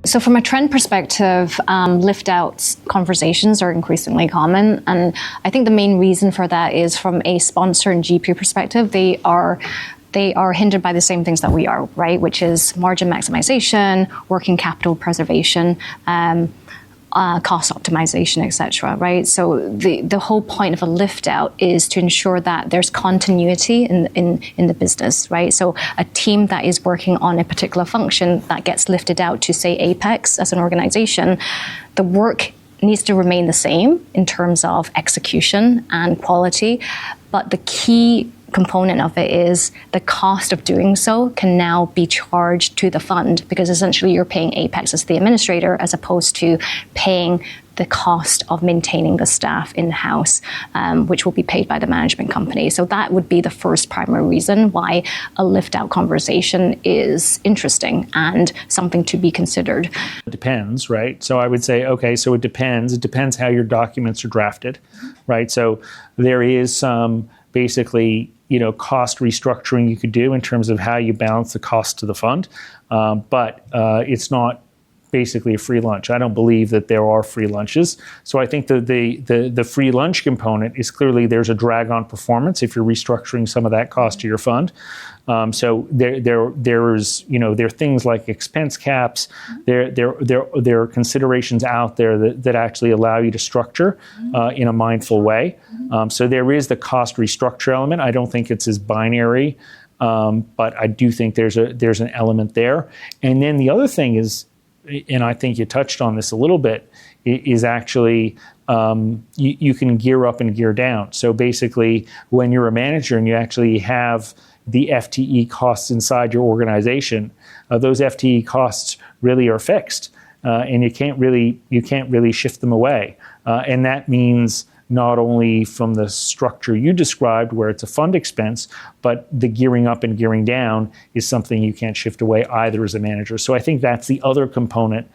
So from a trend perspective, lift outs conversations are increasingly common. And I think the main reason for that is from a sponsor and GP perspective, they are hindered by the same things that we are, right? Which is margin maximization, working capital preservation, cost optimization, et cetera, right? So the whole point of a lift out is to ensure that there's continuity in the business, right? So a team that is working on a particular function that gets lifted out to, say, Apex as an organization, the work needs to remain the same in terms of execution and quality, but the key component of it is the cost of doing so can now be charged to the fund, because essentially you're paying Apex as the administrator as opposed to paying the cost of maintaining the staff in-house, which will be paid by the management company. So that would be the first primary reason why a lift-out conversation is interesting and something to be considered. It depends, right? So I would say, okay, so it depends. It depends how your documents are drafted, right? So there is some basically, cost restructuring you could do in terms of how you balance the cost to the fund, but it's not basically a free lunch. I don't believe that there are free lunches. So I think the free lunch component is clearly there's a drag on performance if you're restructuring some of that cost to your fund. So there's there are things like expense caps. There are considerations out there that actually allow you to structure in a mindful way. So there is the cost restructure element. I don't think it's as binary, but I do think there's an element there. And then the other thing is, and I think you touched on this a little bit, is actually you can gear up and gear down. So basically, when you're a manager and you actually have the FTE costs inside your organization, those FTE costs really are fixed, and you can't really shift them away. And that means not only from the structure you described, where it's a fund expense, but the gearing up and gearing down is something you can't shift away either as a manager. So I think that's the other component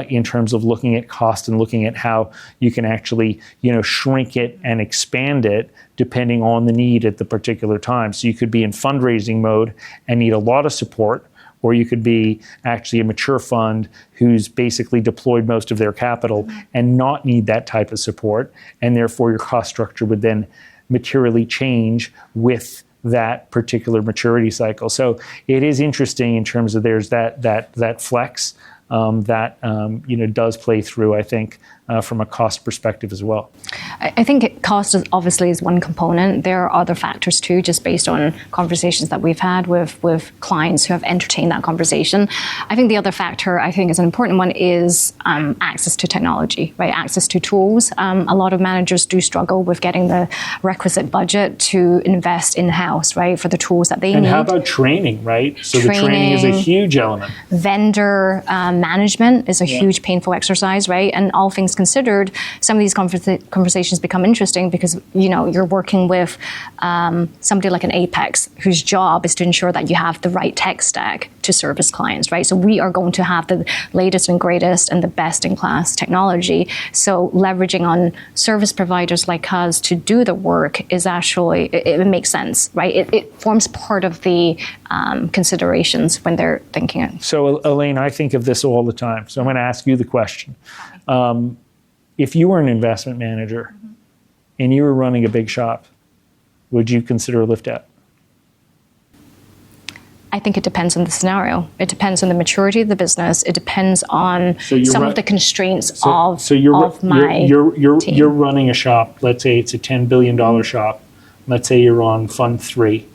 in terms of looking at cost and looking at how you can actually, shrink it and expand it depending on the need at the particular time. So you could be in fundraising mode and need a lot of support, or you could be actually a mature fund who's basically deployed most of their capital and not need that type of support, and therefore your cost structure would then materially change with that particular maturity cycle. So it is interesting in terms of there's that flex that does play through, I think, from a cost perspective as well. I think cost obviously is one component. There are other factors too, just based on conversations that we've had with clients who have entertained that conversation. I think the other factor I think is an important one is access to technology, right? Access to tools. A lot of managers do struggle with getting the requisite budget to invest in-house, right, for the tools that they need. And how about training, right? So the training is a huge element. Vendor management is a huge painful exercise, right? And all things considered, some of these conversations become interesting because you're working with somebody like an Apex whose job is to ensure that you have the right tech stack to service clients, right? So we are going to have the latest and greatest and the best in class technology. So leveraging on service providers like us to do the work is actually, it makes sense, right? It forms part of the considerations when they're thinking it. So Elaine, I think of this all the time. So I'm going to ask you the question. If you were an investment manager and you were running a big shop, would you consider a lift out? I think it depends on the scenario. It depends on the maturity of the business. It depends on some of the constraints of my team. You're running a shop. Let's say it's a $10 billion shop. Let's say you're on Fund 3.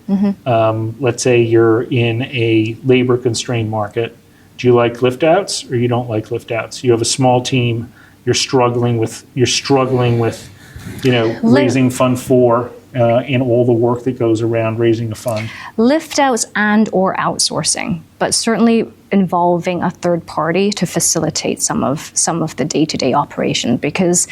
Let's say you're in a labor-constrained market. Do you like lift outs or you don't like lift outs? You have a small team. You're struggling with raising Fund 4 and all the work that goes around raising a fund. Lift outs and or outsourcing, but certainly involving a third party to facilitate some of the day-to-day operation, because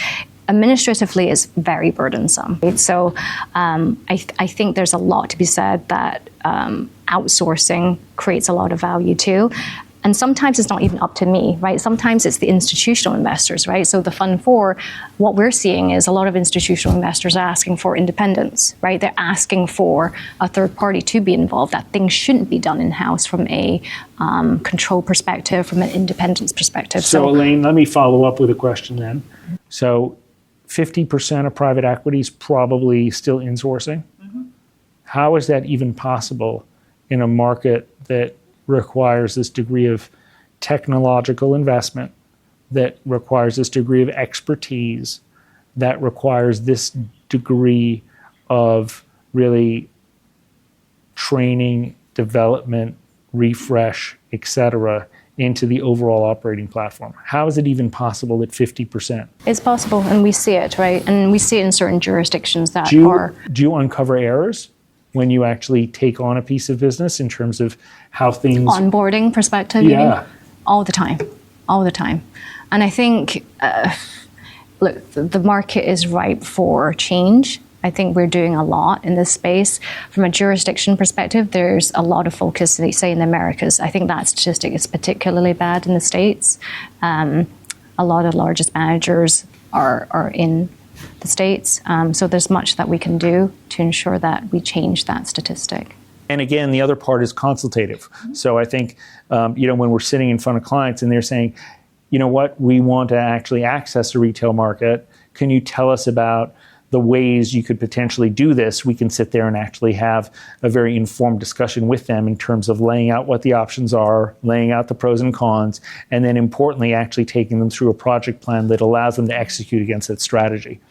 administratively it's very burdensome. Right? So I think there's a lot to be said that outsourcing creates a lot of value too. And sometimes it's not even up to me, right? Sometimes it's the institutional investors, right? So the Fund 4, what we're seeing is a lot of institutional investors are asking for independence, right? They're asking for a third party to be involved, that things shouldn't be done in-house from a control perspective, from an independence perspective. So Elaine, let me follow up with a question then. So 50% of private equity is probably still insourcing. How is that even possible in a market that requires this degree of technological investment, that requires this degree of expertise, that requires this degree of really training, development, refresh, etc., into the overall operating platform? How is it even possible at 50%? It's possible, and we see it, right? And we see it in certain jurisdictions that Do you uncover errors when you actually take on a piece of business in terms of how things... Onboarding perspective, you mean? All the time. And I think, look, the market is ripe for change. I think we're doing a lot in this space. From a jurisdiction perspective, there's a lot of focus, say, in the Americas. I think that statistic is particularly bad in the States. A lot of largest managers are in the States. So there's much that we can do to ensure that we change that statistic. And again, the other part is consultative. So I think, when we're sitting in front of clients and they're saying, you know what, we want to actually access the retail market. Can you tell us about the ways you could potentially do this? We can sit there and actually have a very informed discussion with them in terms of laying out what the options are, laying out the pros and cons, and then importantly, actually taking them through a project plan that allows them to execute against that strategy.